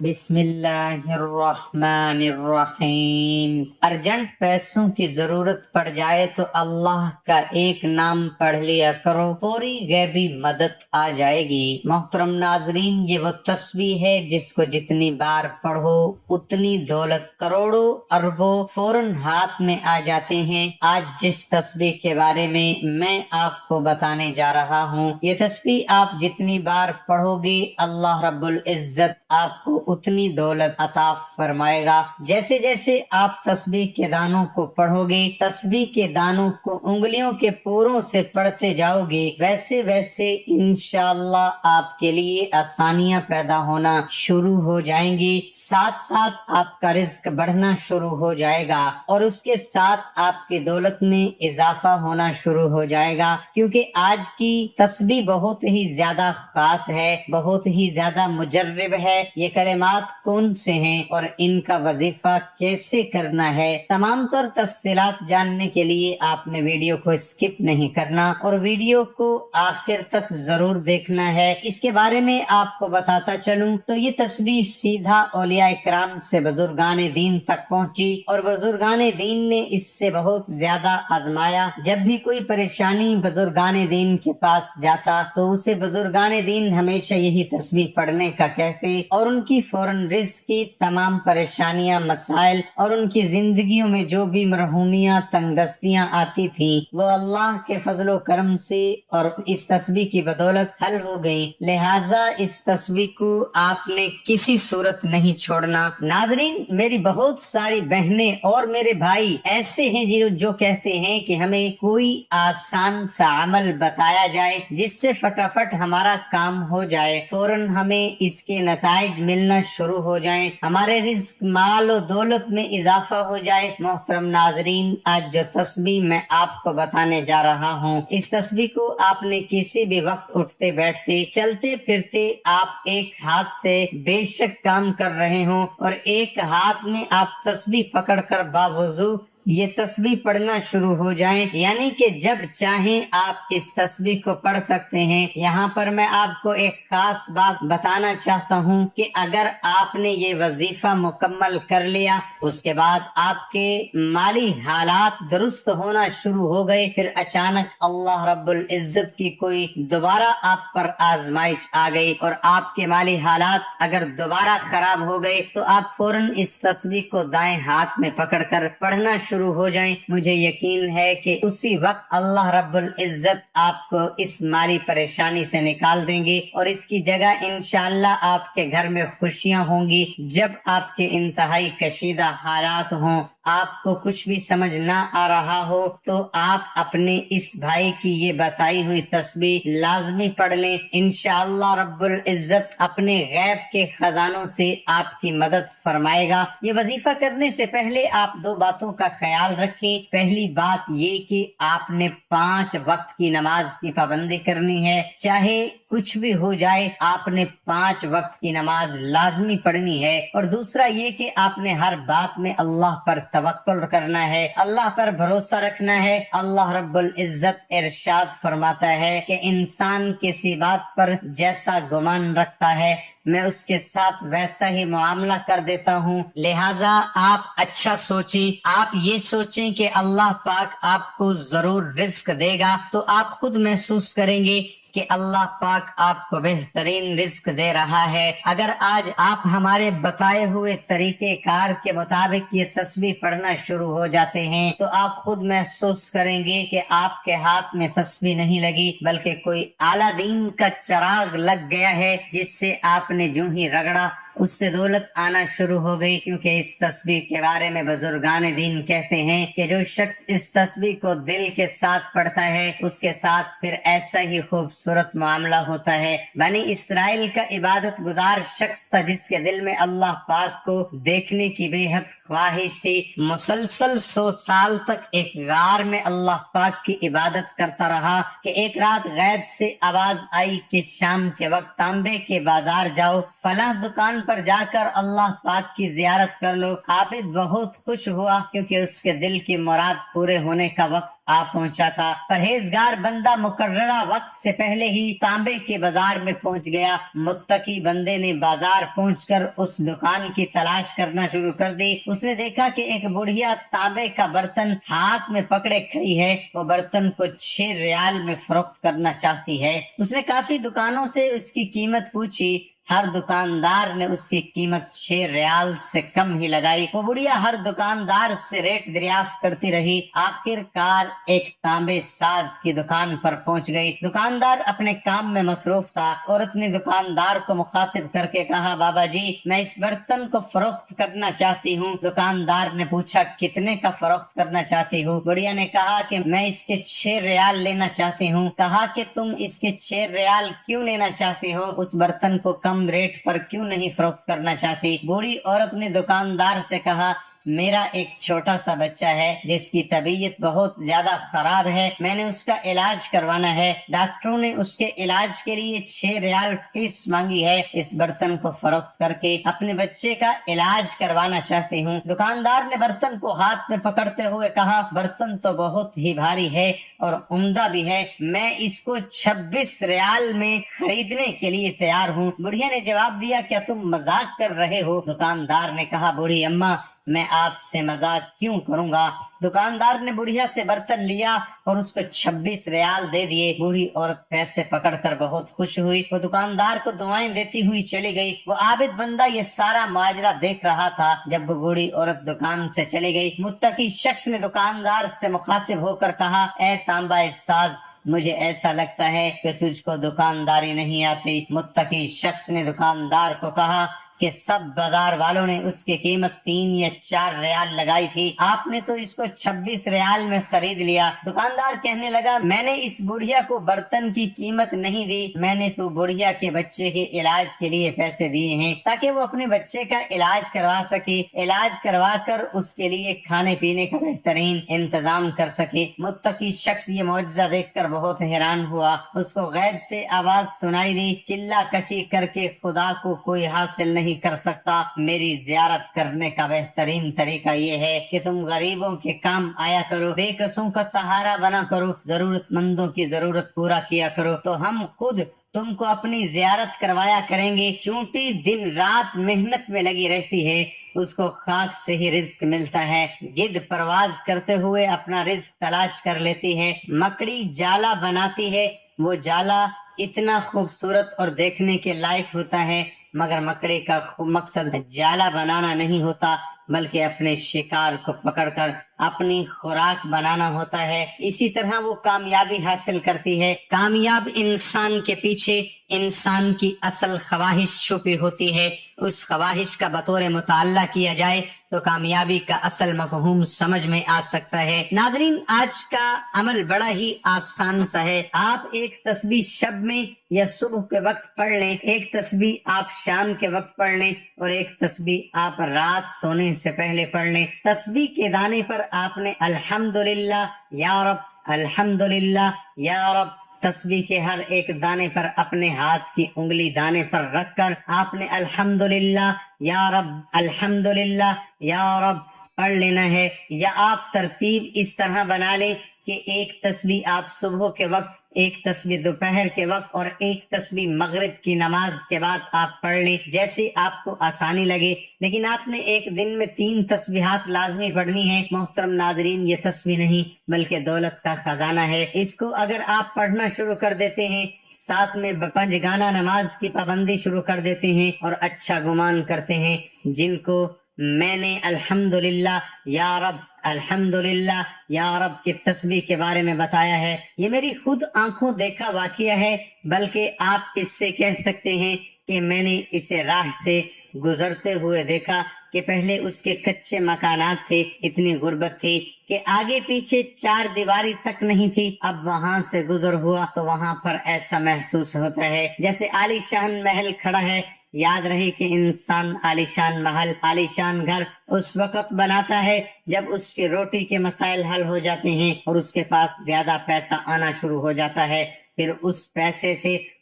بسم اللہ الرحمن الرحیم۔ ارجنٹ پیسوں کی ضرورت پڑ جائے تو اللہ کا ایک نام پڑھ لیا کرو، فوری غیبی مدد آ جائے گی۔ محترم ناظرین، یہ وہ تسبیح ہے جس کو جتنی بار پڑھو اتنی دولت کروڑوں اربوں فوراً ہاتھ میں آ جاتے ہیں۔ آج جس تسبیح کے بارے میں آپ کو بتانے جا رہا ہوں، یہ تسبیح آپ جتنی بار پڑھو گے اللہ رب العزت آپ کو اتنی دولت عطا فرمائے گا۔ جیسے جیسے آپ تسبیح کے دانوں کو پڑھو گے، تسبیح کے دانوں کو انگلیوں کے پوروں سے پڑھتے جاؤ گے، ویسے ویسے انشاءاللہ آپ کے لیے آسانیاں پیدا ہونا شروع ہو جائیں گی، ساتھ ساتھ آپ کا رزق بڑھنا شروع ہو جائے گا، اور اس کے ساتھ آپ کی دولت میں اضافہ ہونا شروع ہو جائے گا، کیونکہ آج کی تسبیح بہت ہی زیادہ خاص ہے، بہت ہی زیادہ مجرب ہے۔ یہ کلمات کون سے ہیں اور ان کا وظیفہ کیسے کرنا ہے، تمام تر تفصیلات جاننے کے لیے آپ نے ویڈیو کو اسکپ نہیں کرنا اور ویڈیو کو آخر تک ضرور دیکھنا ہے۔ اس کے بارے میں آپ کو بتاتا چلوں تو یہ تسبیح سیدھا اولیاء کرام سے بزرگان دین تک پہنچی، اور بزرگان دین نے اس سے بہت زیادہ آزمایا۔ جب بھی کوئی پریشانی بزرگان دین کے پاس جاتا تو اسے بزرگان دین ہمیشہ یہی تسبیح پڑھنے کا کہتے، اور ان کی فوراً رزق کی تمام پریشانیاں، مسائل اور ان کی زندگیوں میں جو بھی مرحومیاں، تنگ دستیاں آتی تھیں وہ اللہ کے فضل و کرم سے اور اس تسبیح کی بدولت حل ہو گئی۔ لہٰذا اس تسبیح کو آپ نے کسی صورت نہیں چھوڑنا۔ ناظرین، میری بہت ساری بہنیں اور میرے بھائی ایسے ہیں جو کہتے ہیں کہ ہمیں کوئی آسان سا عمل بتایا جائے جس سے فٹافٹ ہمارا کام ہو جائے، فوراً ہمیں اس کے نتائج ملنا شروع ہو جائیں، ہمارے رزق، مال و دولت میں اضافہ ہو جائے۔ محترم ناظرین، آج جو تسبیح میں آپ کو بتانے جا رہا ہوں، اس تسبیح کو آپ نے کسی بھی وقت اٹھتے بیٹھتے چلتے پھرتے آپ ایک ہاتھ سے بے شک کام کر رہے ہوں اور ایک ہاتھ میں آپ تسبیح پکڑ کر باوضو یہ تسبیح پڑھنا شروع ہو جائیں، یعنی کہ جب چاہیں آپ اس تسبیح کو پڑھ سکتے ہیں۔ یہاں پر میں آپ کو ایک خاص بات بتانا چاہتا ہوں کہ اگر آپ نے یہ وظیفہ مکمل کر لیا، اس کے بعد آپ کے مالی حالات درست ہونا شروع ہو گئے، پھر اچانک اللہ رب العزت کی کوئی دوبارہ آپ پر آزمائش آ گئی اور آپ کے مالی حالات اگر دوبارہ خراب ہو گئے تو آپ فوراً اس تسبیح کو دائیں ہاتھ میں پکڑ کر پڑھنا شروع ہو جائیں۔ مجھے یقین ہے کہ اسی وقت اللہ رب العزت آپ کو اس مالی پریشانی سے نکال دیں گے اور اس کی جگہ انشاءاللہ آپ کے گھر میں خوشیاں ہوں گی۔ جب آپ کے انتہائی کشیدہ حالات ہوں، آپ کو کچھ بھی سمجھ نہ آ رہا ہو، تو آپ اپنے اس بھائی کی یہ بتائی ہوئی تسبیح لازمی پڑھ لیں، انشاءاللہ رب العزت اپنے غیب کے خزانوں سے آپ کی مدد فرمائے گا۔ یہ وظیفہ کرنے سے پہلے آپ دو باتوں کا خیال رکھیں۔ پہلی بات یہ کہ آپ نے 5 وقت کی نماز کی پابندی کرنی ہے، چاہے کچھ بھی ہو جائے آپ نے 5 وقت کی نماز لازمی پڑھنی ہے، اور دوسرا یہ کہ آپ نے ہر بات میں اللہ پر توکل کرنا ہے، اللہ پر بھروسہ رکھنا ہے۔ اللہ رب العزت ارشاد فرماتا ہے کہ انسان کسی بات پر جیسا گمان رکھتا ہے میں اس کے ساتھ ویسا ہی معاملہ کر دیتا ہوں، لہٰذا آپ اچھا سوچیں۔ آپ یہ سوچیں کہ اللہ پاک آپ کو ضرور رزق دے گا تو آپ خود محسوس کریں گے کہ اللہ پاک آپ کو بہترین رزق دے رہا ہے۔ اگر آج آپ ہمارے بتائے ہوئے طریقہ کار کے مطابق یہ تسبیح پڑھنا شروع ہو جاتے ہیں تو آپ خود محسوس کریں گے کہ آپ کے ہاتھ میں تسبیح نہیں لگی بلکہ کوئی اعلیٰ دین کا چراغ لگ گیا ہے، جس سے آپ نے جو ہی رگڑا اس سے دولت آنا شروع ہو گئی، کیونکہ اس تسبیح کے بارے میں بزرگان دین کہتے ہیں کہ جو شخص اس تسبیح کو دل کے ساتھ پڑھتا ہے اس کے ساتھ پھر ایسا ہی خوبصورت معاملہ ہوتا ہے۔ بنی اسرائیل کا عبادت گزار شخص تھا جس کے دل میں اللہ پاک کو دیکھنے کی بے حد خواہش تھی، مسلسل 100 سال تک ایک غار میں اللہ پاک کی عبادت کرتا رہا کہ ایک رات غیب سے آواز آئی کہ شام کے وقت تانبے کے بازار جاؤ، فلاں دکان پر جا کر اللہ پاک کی زیارت کر لو۔ عابد بہت خوش ہوا کیونکہ اس کے دل کی مراد پورے ہونے کا وقت آ پہنچا تھا۔ پرہیزگار بندہ مقررہ وقت سے پہلے ہی تانبے کے بازار میں پہنچ گیا۔ متقی بندے نے بازار پہنچ کر اس دکان کی تلاش کرنا شروع کر دی۔ اس نے دیکھا کہ ایک بڑھیا تانبے کا برتن ہاتھ میں پکڑے کھڑی ہے۔ وہ برتن کو 6 ریال میں فروخت کرنا چاہتی ہے۔ اس نے کافی دکانوں سے اس کی قیمت پوچھی، ہر دکاندار نے اس کی قیمت 6 ریال سے کم ہی لگائی۔ وہ بڑھیا ہر دکاندار سے ریٹ دریافت کرتی رہی۔ آخر کار ایک تانبے ساز کی دکان پر پہنچ گئی۔ دکاندار اپنے کام میں مصروف تھا۔ عورت نے دکاندار کو مخاطب کر کے کہا، بابا جی میں اس برتن کو فروخت کرنا چاہتی ہوں۔ دکاندار نے پوچھا، کتنے کا فروخت کرنا چاہتی ہوں؟ بڑھیا نے کہا کہ میں اس کے 6 ریال لینا چاہتی ہوں۔ کہا کہ تم اس کے 6 ریال کیوں لینا چاہتی ہو؟ اس برتن کو کم ریٹ پر کیوں نہیں فروخت کرنا چاہتی؟ بوڑھی عورت نے دکاندار سے کہا، میرا ایک چھوٹا سا بچہ ہے جس کی طبیعت بہت زیادہ خراب ہے، میں نے اس کا علاج کروانا ہے۔ ڈاکٹروں نے اس کے علاج کے لیے 6 ریال فیس مانگی ہے۔ اس برتن کو فروخت کر کے اپنے بچے کا علاج کروانا چاہتی ہوں۔ دکاندار نے برتن کو ہاتھ میں پکڑتے ہوئے کہا، برتن تو بہت ہی بھاری ہے اور عمدہ بھی ہے، میں اس کو 26 ریال میں خریدنے کے لیے تیار ہوں۔ بڑھیا نے جواب دیا، کیا تم مذاق کر رہے ہو؟ دکاندار نے کہا، بوڑھی اماں میں آپ سے مذاق کیوں کروں گا؟ دکاندار نے بڑھیا سے برتن لیا اور اس کو 26 ریال دے دیے۔ بوڑھی عورت پیسے پکڑ کر بہت خوش ہوئی۔ وہ دکاندار کو دعائیں دیتی ہوئی چلی گئی۔ وہ عابد بندہ یہ سارا ماجرا دیکھ رہا تھا۔ جب وہ بوڑھی عورت دکان سے چلی گئی، متقی شخص نے دکاندار سے مخاطب ہو کر کہا، اے تانبا ساز، مجھے ایسا لگتا ہے کہ تجھ کو دکانداری نہیں آتی۔ متقی شخص نے دکاندار کو کہا کہ سب بازار والوں نے اس کی قیمت 3 یا 4 ریال لگائی تھی، آپ نے تو اس کو 26 ریال میں خرید لیا۔ دکاندار کہنے لگا، میں نے اس بڑھیا کو برتن کی قیمت نہیں دی، میں نے تو بڑھیا کے بچے کے علاج کے لیے پیسے دیے ہیں تاکہ وہ اپنے بچے کا علاج کروا سکے، علاج کروا کر اس کے لیے کھانے پینے کا بہترین انتظام کر سکے۔ متقی شخص یہ معجزہ دیکھ کر بہت حیران ہوا۔ اس کو غیب سے آواز سنائی دی، چلا کشی کر کے خدا کو کوئی حاصل نہیں کر سکتا۔ میری زیارت کرنے کا بہترین طریقہ یہ ہے کہ تم غریبوں کے کام آیا کرو، بے کسوں کا سہارا بنا کرو، ضرورت مندوں کی ضرورت پورا کیا کرو، تو ہم خود تم کو اپنی زیارت کروایا کریں گے۔ چونٹی دن رات محنت میں لگی رہتی ہے، اس کو خاک سے ہی رزق ملتا ہے۔ گدھ پرواز کرتے ہوئے اپنا رزق تلاش کر لیتی ہے۔ مکڑی جالا بناتی ہے، وہ جالا اتنا خوبصورت اور دیکھنے کے لائق ہوتا ہے، مگر مکڑی کا مقصد جالا بنانا نہیں ہوتا بلکہ اپنے شکار کو پکڑ کر اپنی خوراک بنانا ہوتا ہے۔ اسی طرح وہ کامیابی حاصل کرتی ہے۔ کامیاب انسان کے پیچھے انسان کی اصل خواہش چھپی ہوتی ہے۔ اس خواہش کا بطور مطالعہ کیا جائے تو کامیابی کا اصل مفہوم سمجھ میں آ سکتا ہے۔ ناظرین، آج کا عمل بڑا ہی آسان سا ہے۔ آپ ایک تسبیح شب میں یا صبح کے وقت پڑھ لیں، ایک تسبیح آپ شام کے وقت پڑھ لیں اور ایک تسبیح آپ رات سونے سے پہلے پڑھ لیں۔ تسبیح کے دانے پر آپ نے الحمدللہ یا رب، الحمدللہ یا رب، تسبیح کے ہر ایک دانے پر اپنے ہاتھ کی انگلی دانے پر رکھ کر آپ نے الحمدللہ یا رب، الحمدللہ یا رب پڑھ لینا ہے۔ یا آپ ترتیب اس طرح بنا لیں کہ ایک تسبیح آپ صبح کے وقت، ایک تسبیح دوپہر کے وقت اور ایک تسبیح مغرب کی نماز کے بعد آپ پڑھ لیں، جیسے آپ کو آسانی لگے۔ لیکن آپ نے ایک دن میں 3 تسبیحات لازمی پڑھنی ہے۔ محترم ناظرین، یہ تسبیح نہیں بلکہ دولت کا خزانہ ہے۔ اس کو اگر آپ پڑھنا شروع کر دیتے ہیں، ساتھ میں 5 گانا نماز کی پابندی شروع کر دیتے ہیں اور اچھا گمان کرتے ہیں، جن کو میں نے الحمدللہ یا رب، الحمدللہ یا رب کی تسبیح کے بارے میں بتایا ہے، یہ میری خود آنکھوں دیکھا واقعہ ہے، بلکہ آپ اس سے کہہ سکتے ہیں کہ میں نے اسے راہ سے گزرتے ہوئے دیکھا کہ پہلے اس کے کچے مکانات تھے، اتنی غربت تھی کہ آگے پیچھے 4 دیواری تک نہیں تھی۔ اب وہاں سے گزر ہوا تو وہاں پر ایسا محسوس ہوتا ہے جیسے عالی شان محل کھڑا ہے۔ یاد رہے کہ انسان عالی شان محل، عالی شان گھر اس وقت بناتا ہے جب اس کے روٹی کے مسائل حل ہو جاتے ہیں اور اس کے پاس زیادہ پیسہ آنا شروع ہو جاتا ہے۔ پھر اس پیسے سے